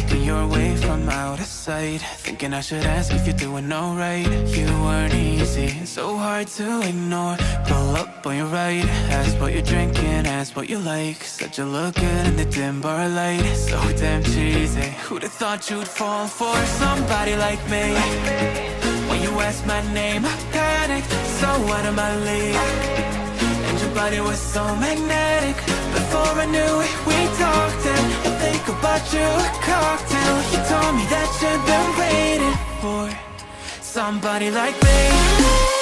making your way from out of sight, thinking I should ask if you're doing alright. You weren't easy, so hard to ignore. Pull up on your right, ask what you're drinking, ask what you like. Said you look good in the dim bar light, so damn cheesy. Who'd have thought you'd fall for somebody like me? When you asked my name, I panicked, so out of my league. And your body was so magnetic. Before I knew it, we talked, and I think about you a cocktail. You told me that you've been waiting for somebody like me.